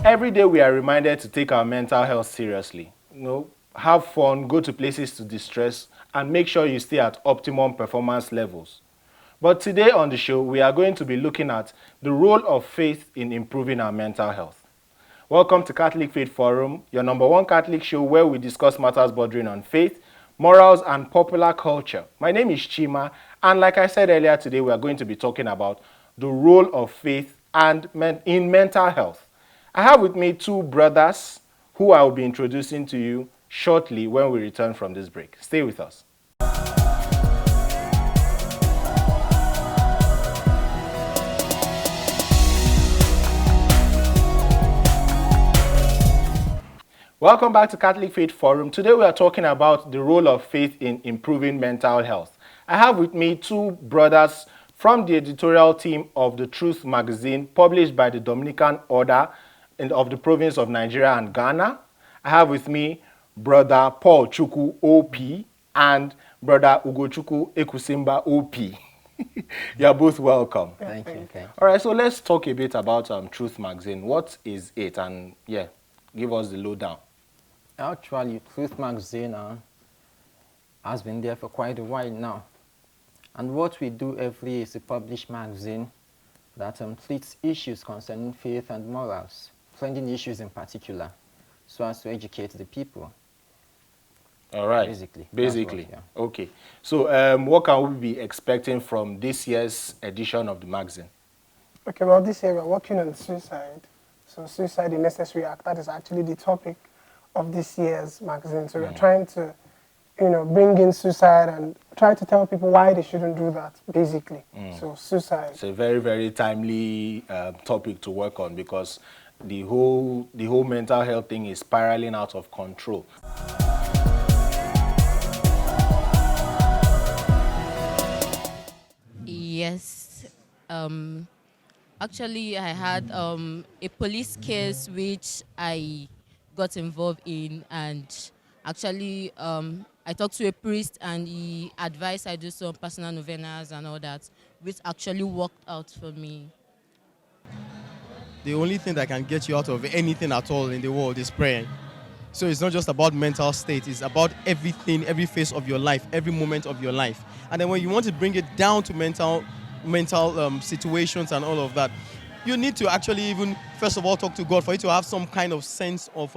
Every day we are reminded to take our mental health seriously. Have fun, go to places to distress, and make sure you stay at optimum performance levels. But today on the show, we are going to be looking at the role of faith in improving our mental health. Welcome to Catholic Faith Forum, your number one Catholic show where we discuss matters bordering on faith, morals, and popular culture. My name is Chima, and like I said earlier today, we are going to be talking about the role of faith in mental health. I have with me two brothers who I will be introducing to you shortly when we return from this break. Stay with us. Welcome back to Catholic Faith Forum. Today we are talking about the role of faith in improving mental health. I have with me two brothers from the editorial team of The Truth magazine, published by the Dominican Order of the province of Nigeria and Ghana. I have with me Brother Paul Chukwu OP and Brother Ugochukwu Ekusimba OP. You are both welcome. Thank you. All right, so let's talk a bit about Truth magazine. What is it? And give us the lowdown. Actually, Truth magazine has been there for quite a while now. And what we do every year is to publish magazine that treats issues concerning faith and morals, trending issues in particular, so as to educate the people. All right. Basically. Okay. So what can we be expecting from this year's edition of the magazine? Okay, well, this year we're working on suicide. So suicide, the necessary act, that is actually the topic of this year's magazine. So we're trying to, bring in suicide and try to tell people why they shouldn't do that, basically. So suicide. It's a very, very timely topic to work on because the whole mental health thing is spiraling out of control. Yes. Actually, I had a police case which I got involved in, and actually I talked to a priest and he advised I do some personal novenas and all that, which actually worked out for me. The only thing that can get you out of anything at all in the world is prayer. So it's not just about mental state, it's about everything, every phase of your life, every moment of your life. And then when you want to bring it down to mental situations and all of that, you need to actually even, first of all, talk to God for you to have some kind of sense of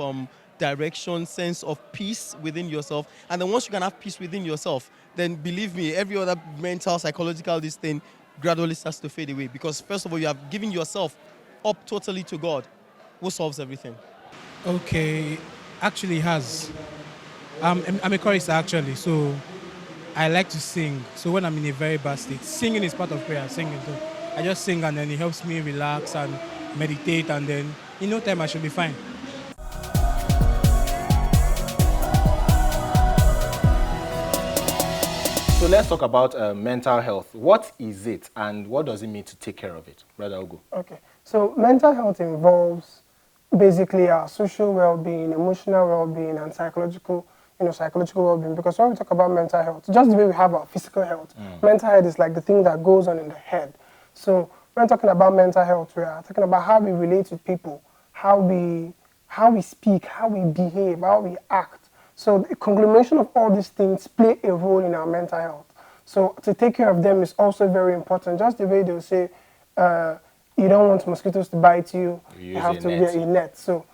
direction, sense of peace within yourself. And then once you can have peace within yourself, then believe me, every other mental, psychological, this thing gradually starts to fade away. Because first of all, you have given yourself up totally to God, who solves everything. Okay, actually it has. I'm a chorister actually, so I like to sing. So when I'm in a very bad state, singing is part of prayer, singing. So I just sing and then it helps me relax and meditate, and then in no time I should be fine. So let's talk about mental health. What is it and what does it mean to take care of it? Brother Ugo. Okay, so mental health involves basically our social well-being, emotional well-being, and psychological well-being. Because when we talk about mental health, just the way we have our physical health, mental health is like the thing that goes on in the head. So when talking about mental health, we are talking about how we relate with people, how we speak, how we behave, how we act. So the conglomeration of all these things play a role in our mental health. So to take care of them is also very important. Just the way they'll say, you don't want mosquitoes to bite you, you have to wear a net. So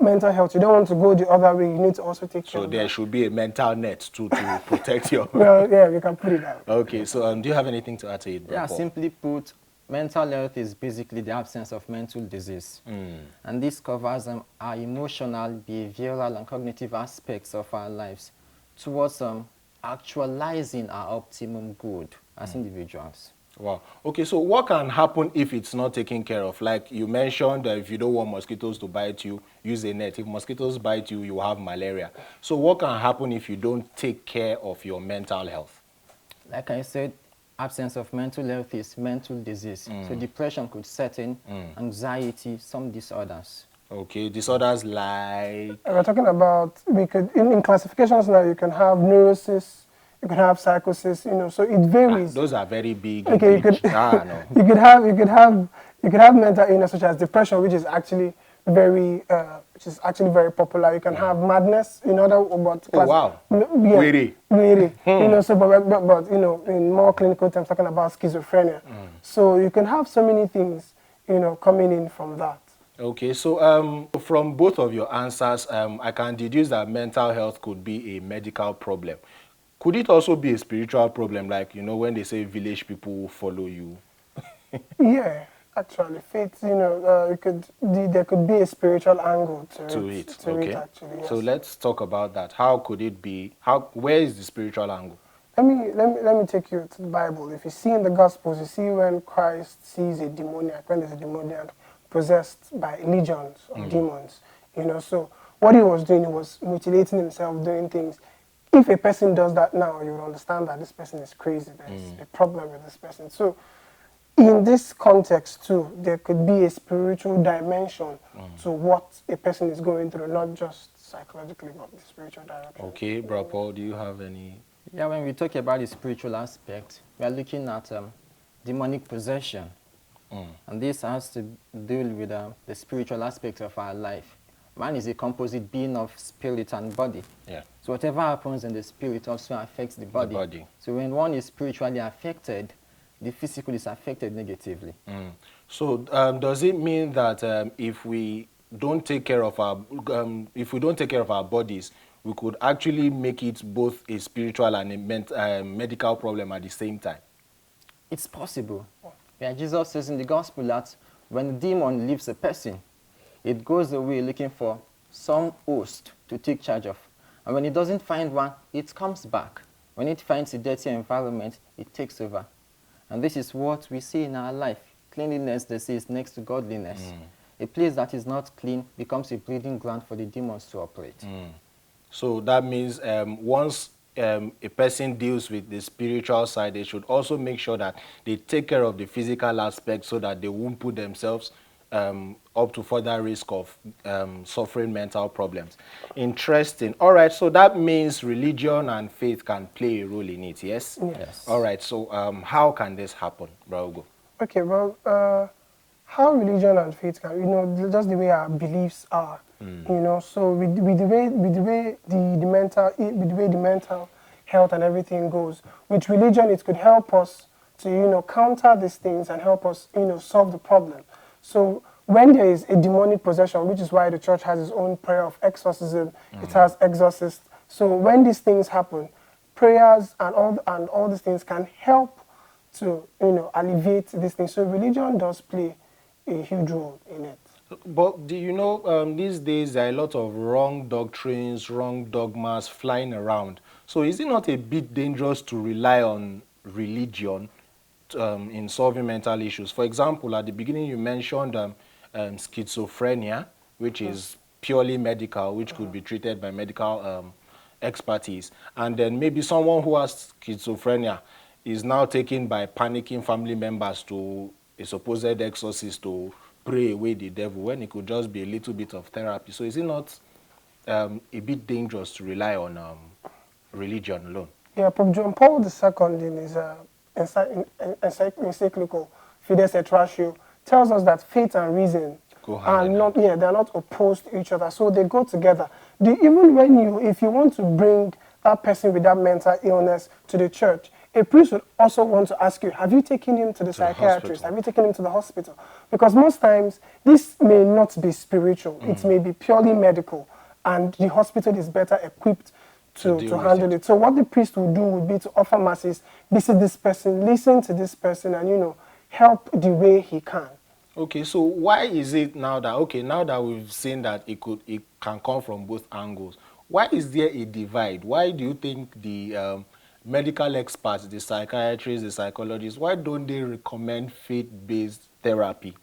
mental health, you don't want to go the other way, you need to also take care of So there should be a mental net to protect your... Well, yeah, we can put it that way. Okay, so do you have anything to add to it, Yeah, simply put, mental health is basically the absence of mental disease. And this covers our emotional, behavioral, and cognitive aspects of our lives towards actualizing our optimum good as individuals. Wow. Okay, so what can happen if it's not taken care of? Like you mentioned that if you don't want mosquitoes to bite you, use a net. If mosquitoes bite you, you have malaria. So what can happen if you don't take care of your mental health? Like I said, absence of mental health is mental disease. So depression could set in, anxiety, some disorders. Okay, disorders like... We're talking about, in classifications now, you can have neurosis, you can have psychosis, so it varies. Those are very big. Okay, no. you could have mental illness such as depression, which is actually which is actually very popular. You can have madness, in other but Oh, wow. yeah, Really? really. So but in more clinical terms, talking about schizophrenia. So you can have so many things, coming in from that. Okay, so from both of your answers, I can deduce that mental health could be a medical problem. Could it also be a spiritual problem, like, when they say village people will follow you? Yeah, actually, faith. There could be a spiritual angle to To it. it, To it, okay? actually, So yes. let's talk about that. How could it be? Where is the spiritual angle? Let me take you to the Bible. If you see in the Gospels, you see when Christ sees a demoniac, when there's a demoniac possessed by legions of demons. So what he was doing, he was mutilating himself, doing things. If a person does that now, you will understand that this person is crazy. There's a problem with this person. So in this context too, there could be a spiritual dimension to what a person is going through, not just psychologically, but the spiritual direction. Okay, Bro Paul, do you have any? Yeah, when we talk about the spiritual aspect, we are looking at demonic possession. And this has to deal with the spiritual aspect of our life. Man is a composite being of spirit and body. Yeah. So whatever happens in the spirit also affects the body. The body. So when one is spiritually affected, the physical is affected negatively. So does it mean that if we don't take care of our bodies, we could actually make it both a spiritual and a medical problem at the same time? It's possible. Yeah, Jesus says in the gospel that when a demon leaves a person, it goes away looking for some host to take charge of. And when it doesn't find one, it comes back. When it finds a dirty environment, it takes over. And this is what we see in our life. Cleanliness, they say, is next to godliness. A place that is not clean becomes a breeding ground for the demons to operate. So that means once a person deals with the spiritual side, they should also make sure that they take care of the physical aspect so that they won't put themselves up to further risk of suffering mental problems. Interesting. All right, so that means religion and faith can play a role in it, yes? Yes. All right, so how can this happen, Braugo? Okay, well, how religion and faith can, just the way our beliefs are, so with the way the mental health and everything goes, with religion it could help us to, counter these things and help us, solve the problem. So when there is a demonic possession, which is why the church has its own prayer of exorcism, it has exorcists. So when these things happen, prayers and all these things can help to alleviate these things. So religion does play a huge role in it. But do you know, these days there are a lot of wrong doctrines, wrong dogmas flying around. So is it not a bit dangerous to rely on religion in solving mental issues? For example, at the beginning you mentioned schizophrenia, which is purely medical, which could be treated by medical expertise. And then maybe someone who has schizophrenia is now taken by panicking family members to a supposed exorcist to pray away the devil, when it could just be a little bit of therapy. So is it not a bit dangerous to rely on religion alone? Yeah, Pope John Paul II in his encyclical Fides et Ratio tells us that faith and reason are not, they're not opposed to each other, so they go together. Even if you want to bring that person with that mental illness to the church, a priest would also want to ask you, have you taken him to the psychiatrist? Have you taken him to the hospital? Because most times, this may not be spiritual. It may be purely medical, and the hospital is better equipped to handle it. So what the priest would do would be to offer masses, visit this person, listen to this person, and, help the way he can. Okay, so why is it now that we've seen that it can come from both angles, why is there a divide? Why do you think the medical experts, the psychiatrists, the psychologists, why don't they recommend faith-based therapy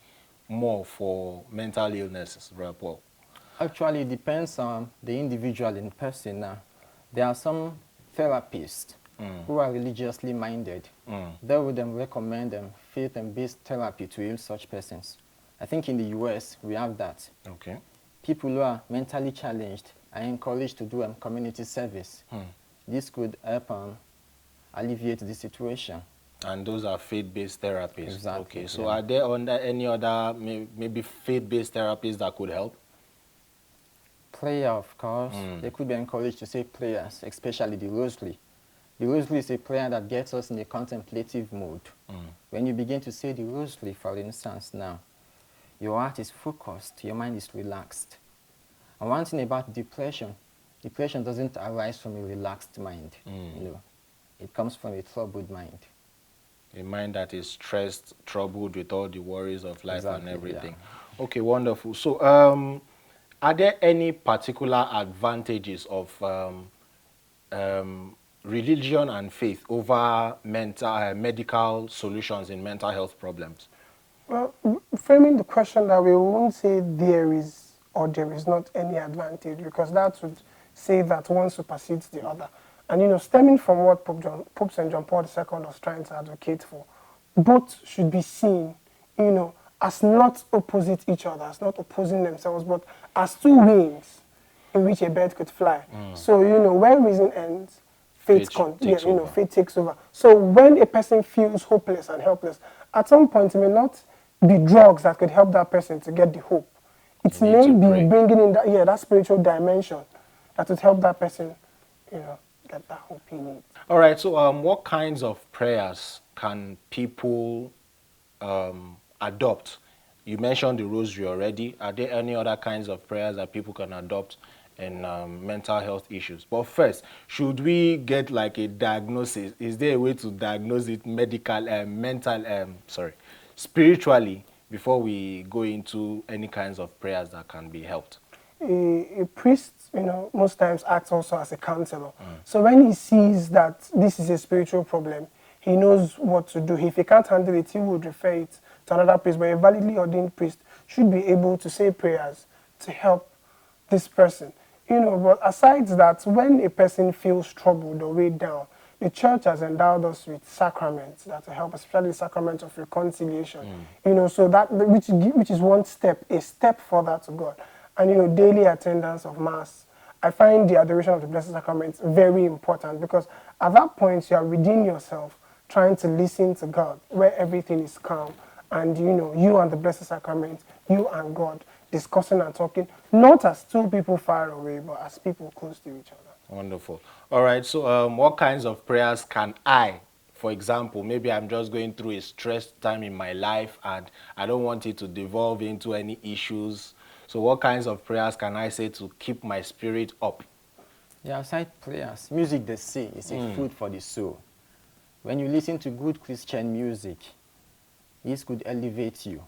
more for mental illnesses, Paul? Actually, it depends on the individual in person now. There are some therapists who are religiously minded. They would then recommend faith and based therapy to heal such persons. I think in the US, we have that. Okay. People who are mentally challenged are encouraged to do community service. This could help alleviate the situation. And those are faith-based therapies. Exactly. Okay, so Yeah. are there under any other maybe faith-based therapies that could help? Prayer, of course. They could be encouraged to say prayers, especially the rosary. The rosary is a prayer that gets us in a contemplative mood. When you begin to say the rosary, for instance, now, your heart is focused, your mind is relaxed. And one thing about depression doesn't arise from a relaxed mind. It comes from a troubled mind. A mind that is stressed, troubled with all the worries of life and Exactly, everything. yeah. Okay, wonderful. So, are there any particular advantages of religion and faith over medical solutions in mental health problems? Well, framing the question that we won't say there is or there is not any advantage, because that would say that one supersedes the other. And, stemming from what Pope St. John Paul II was trying to advocate for, both should be seen, as not opposite each other, as not opposing themselves, but as two wings in which a bird could fly. So, where reason ends, Faith takes over. faith takes over. So when a person feels hopeless and helpless, at some point it may not be drugs that could help that person to get the hope. It You need may to be pray. bringing in that spiritual dimension that would help that person, get that hope he needs. All right, so what kinds of prayers can people adopt? You mentioned the rosary already. Are there any other kinds of prayers that people can adopt in mental health issues? But first, should we get like a diagnosis? Is there a way to diagnose it spiritually, before we go into any kinds of prayers that can be helped? A priest, most times acts also as a counselor. So when he sees that this is a spiritual problem, he knows what to do. If he can't handle it, he would refer it to another priest. But a validly ordained priest should be able to say prayers to help this person. But aside that, when a person feels troubled or weighed down, the church has endowed us with sacraments that will help, especially the sacrament of reconciliation. So that which is one step, a step further to God. And daily attendance of mass. I find the adoration of the Blessed Sacrament very important, because at that point you are within yourself trying to listen to God, where everything is calm, and you and the Blessed Sacrament, you and God, discussing and talking, not as two people far away, but as people close to each other. Wonderful. All right, so what kinds of prayers can I, for example, maybe I'm just going through a stressed time in my life and I don't want it to devolve into any issues. So what kinds of prayers can I say to keep my spirit up? Yeah, aside prayers, music, they say, is a food for the soul. When you listen to good Christian music, this could elevate you.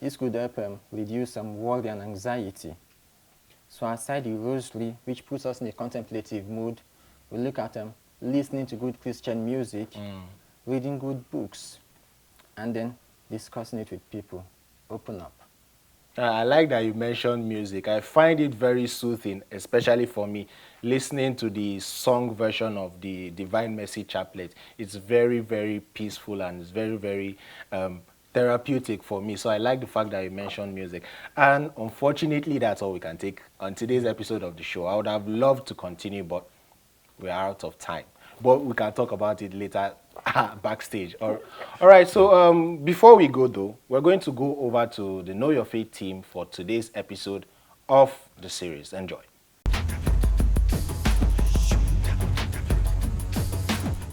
This could help reduce some worry and anxiety. So aside the rosary, which puts us in a contemplative mood, we look at listening to good Christian music, reading good books, and then discussing it with people. Open up. I like that you mentioned music. I find it very soothing, especially for me, listening to the song version of the Divine Mercy Chaplet. It's very, very peaceful and it's very, very therapeutic for me. So I like the fact that you mentioned music. And unfortunately, that's all we can take on today's episode of the show. I would have loved to continue, but we are out of time. But we can talk about it later backstage. All right, so before we go, though, we're going to go over to the Know Your Faith team for today's episode of the series. Enjoy.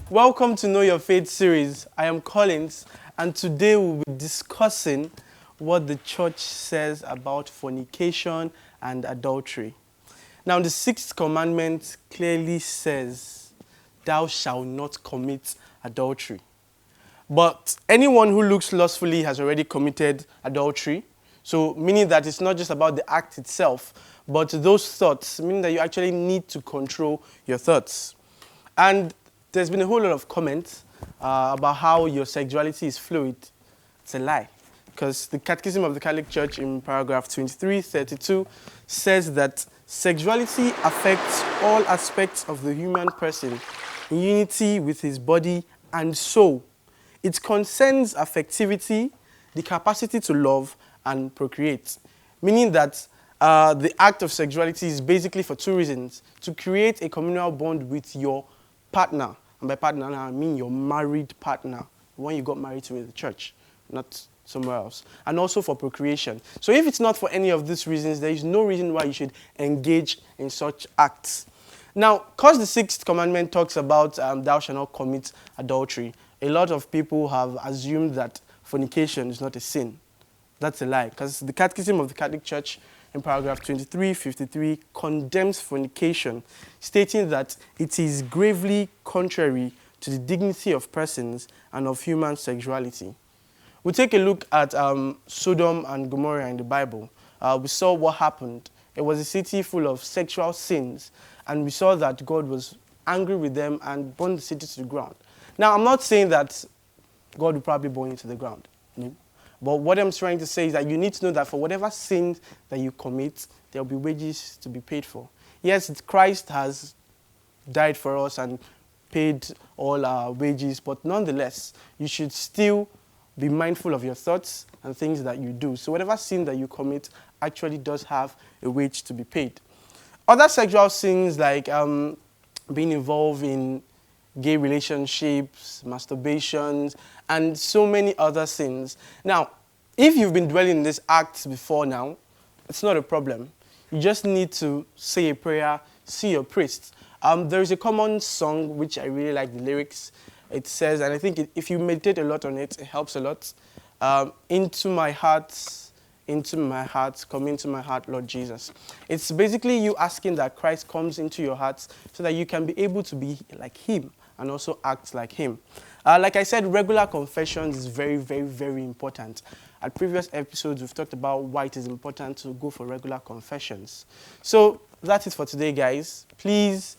Welcome to Know Your Faith series. I am Collins, and today we'll be discussing what the church says about fornication and adultery. Now, the sixth commandment clearly says, "Thou shalt not commit adultery." But anyone who looks lustfully has already committed adultery. So, meaning that it's not just about the act itself, but those thoughts, meaning that you actually need to control your thoughts. And there's been a whole lot of comments about how your sexuality is fluid. It's a lie. Because the Catechism of the Catholic Church in paragraph 2332 says that sexuality affects all aspects of the human person in unity with his body and soul. It concerns affectivity, the capacity to love and procreate, meaning that the act of sexuality is basically for two reasons: to create a communal bond with your partner And by partner, now I mean your married partner, the one you got married to in the church, not somewhere else. And also for procreation. So if it's not for any of these reasons, there is no reason why you should engage in such acts. Now, because the sixth commandment talks about thou shalt not commit adultery, a lot of people have assumed that fornication is not a sin. That's a lie, because the Catechism of the Catholic Church in paragraph 2353 condemns fornication, stating that it is gravely contrary to the dignity of persons and of human sexuality. We'll take a look at Sodom and Gomorrah in the Bible. We saw what happened. It was a city full of sexual sins, and we saw that God was angry with them and burned the city to the ground. Now, I'm not saying that God will probably burn you to the ground. No. But what I'm trying to say is that you need to know that for whatever sin that you commit, there will be wages to be paid for. Yes, Christ has died for us and paid all our wages, but nonetheless, you should still be mindful of your thoughts and things that you do. So whatever sin that you commit actually does have a wage to be paid. Other sexual sins like being involved in gay relationships, masturbations, and so many other sins. Now, if you've been dwelling in these acts before now, it's not a problem. You just need to say a prayer, see your priest. There is a common song which I really like the lyrics. It says, and I think if you meditate a lot on it, it helps a lot. Into my heart, come into my heart, Lord Jesus. It's basically you asking that Christ comes into your heart so that you can be able to be like him and also act like him. Like I said, regular confessions is very, very, very important. At previous episodes, we've talked about why it is important to go for regular confessions. So that's it for today, guys. Please,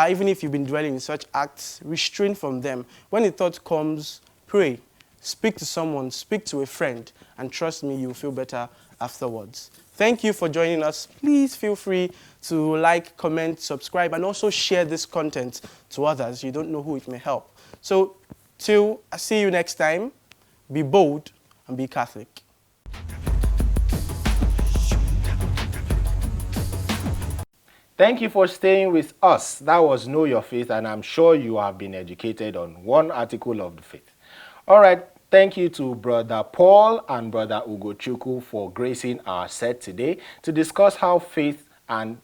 even if you've been dwelling in such acts, restrain from them. When a thought comes, pray. Speak to someone, speak to a friend, and trust me, you'll feel better afterwards. Thank you for joining us. Please feel free to like, comment, subscribe, and also share this content to others. You don't know who it may help. So, till I see you next time, be bold and be Catholic. Thank you for staying with us. That was Know Your Faith, and I'm sure you have been educated on one article of the faith. All right, thank you to Brother Paul and Brother Ugochukwu for gracing our set today to discuss how faith can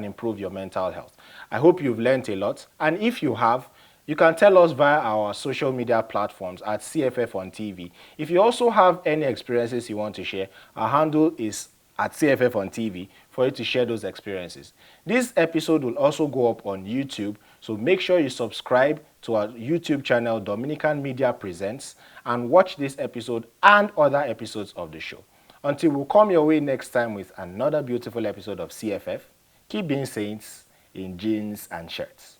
improve your mental health. I hope you've learned a lot, and if you have, you can tell us via our social media platforms at CFF on TV. If you also have any experiences you want to share, our handle is at CFF on TV for you to share those experiences. This episode will also go up on YouTube, so make sure you subscribe to our YouTube channel, Dominican Media Presents, and watch this episode and other episodes of the show. Until we come your way next time with another beautiful episode of CFF, keep being saints in jeans and shirts.